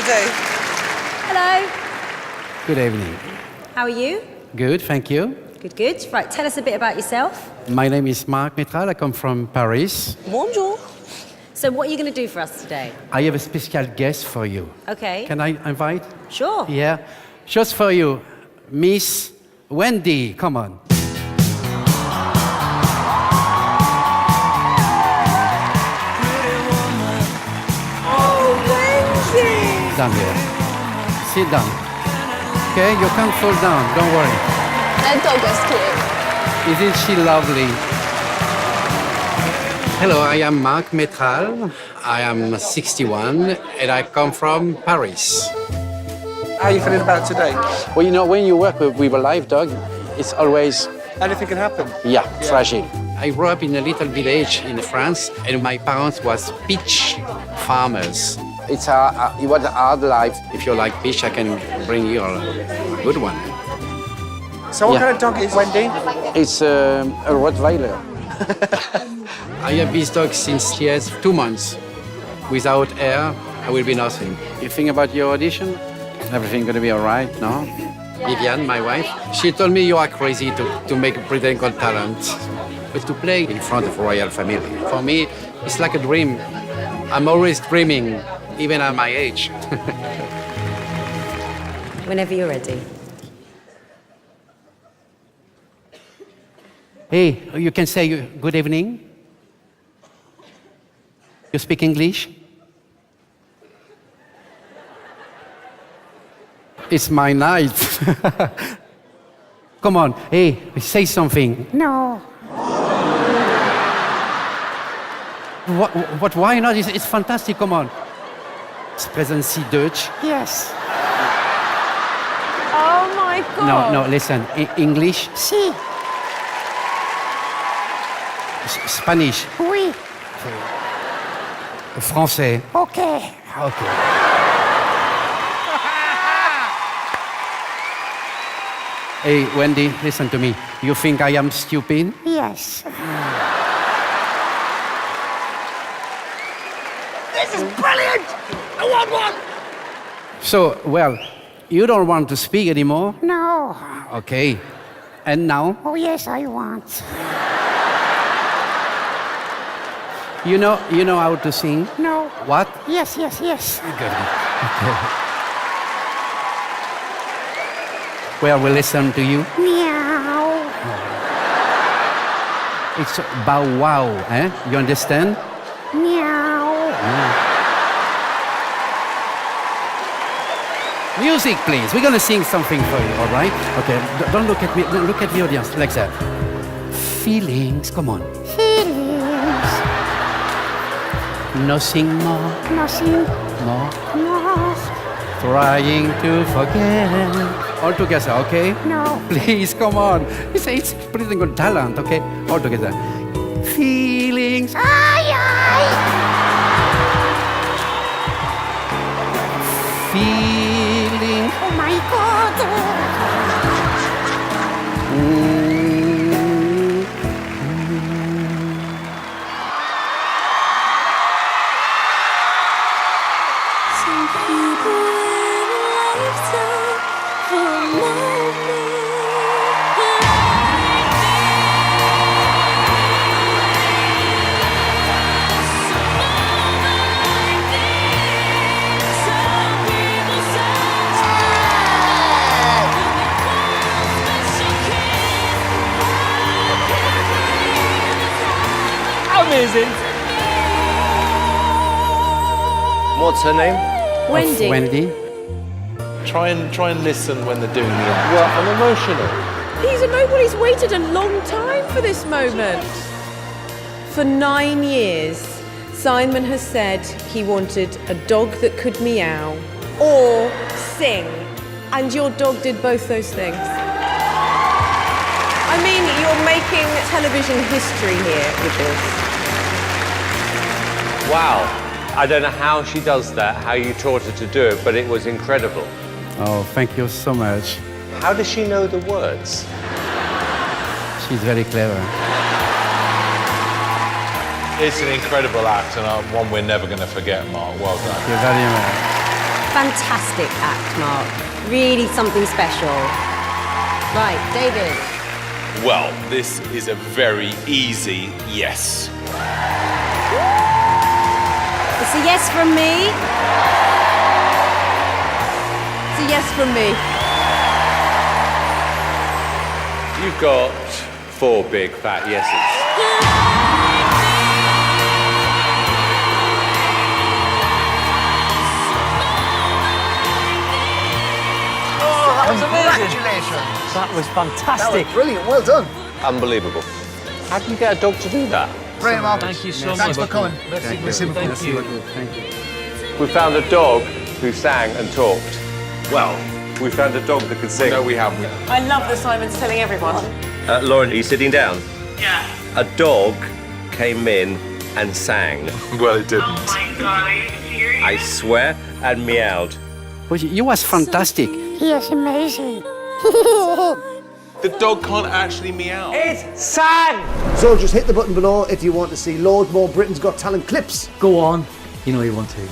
do. Hello. Good evening. How are you? Good, thank you. Good, good. Right, tell us a bit about yourself. My name is Marc Métral. I come from Paris. Bonjour. So what are you going to do for us today? I have a special guest for you. Okay. Can I invite? Sure. Yeah. Just for you, Miss Wendy. Come on. Oh, Wendy! Down here. Sit down. Okay, you can't fall down. Don't worry. That dog is cute. Isn't she lovely? Hello, I am Marc Métral. I am 61 and I come from Paris. How are you feeling about today? Well, you know, when you work with a live dog, it's always, Anything can happen. fragile. I grew up in a little village in France and my parents was peach farmers. It was a hard life. If you like peach, I can bring you a good one. So what Yeah. kind of dog is Wendy? It's a Rottweiler. I have this dog since she has 2 months. Without her, I will be nothing. You think about your audition? Everything gonna be all right, no? Viviane, my wife, she told me you are crazy to make a Britain Got Talent. But to play in front of a royal family, for me, it's like a dream. I'm always dreaming, even at my age. Whenever you're ready. Hey, you can say good evening. You speak English? It's my night. Come on, hey, say something. No. What, why not? It's fantastic, come on. Sprechen Sie Deutsch? Yes. Oh my God. No, listen. English? Si. Spanish? Oui. Français? Okay. Okay. Hey, Wendy, listen to me. You think I am stupid? Yes. This is brilliant! I want one! So, well, you don't want to speak anymore? No. Okay. And now? Oh, yes, I want. You know how to sing? No. What? Yes, yes, yes. Good. Okay. Well, we'll listen to you. Meow. It's bow wow, eh? You understand? Meow. Music, please. We're gonna sing something for you, all right? Okay. Don't look at me. Don't look at the audience like that. Feelings. Come on. Feelings. Nothing more. Nothing More. more. Trying to forget. All together, okay? No. Please, come on. It's pretty good talent, okay? All together. Feelings. Ay, ay. Feelings. Oh, my God. Some people in a lifetime for a moment like this. A moment like this. Some people search for the one special kiss. Amazing. What's her name? Wendy. Wendy. Try and listen when they're doing the act. Well, I'm emotional. He's waited a long time for this moment. For 9 years, Simon has said he wanted a dog that could meow or sing, and your dog did both those things. I mean, you're making television history here with this. Wow. I don't know how she does that, how you taught her to do it, but it was incredible. Oh, thank you so much. How does she know the words? She's very clever. It's an incredible act and one we're never going to forget, Mark. Well done. Thank you very much. Fantastic act, Mark. Really something special. Right, David. Well, this is a very easy yes. It's a yes from me. It's a yes from me. You've got 4 big fat yeses. Congratulations. That was fantastic. Brilliant. Well done. Unbelievable. How do you get a dog to do that? Brilliant, Mark. Thank you so Thanks much. for coming. Thank you. We found a dog who sang and talked. Well, we found a dog that could sing. No, we haven't. I love that Simon's telling everyone. Lauren, are you sitting down? Yeah. A dog came in and sang. Well, it didn't. I swear, and meowed. Well, you was fantastic. He is amazing. The dog can't actually meow. It sang! So just hit the button below if you want to see loads more Britain's Got Talent clips. Go on. You know you want to.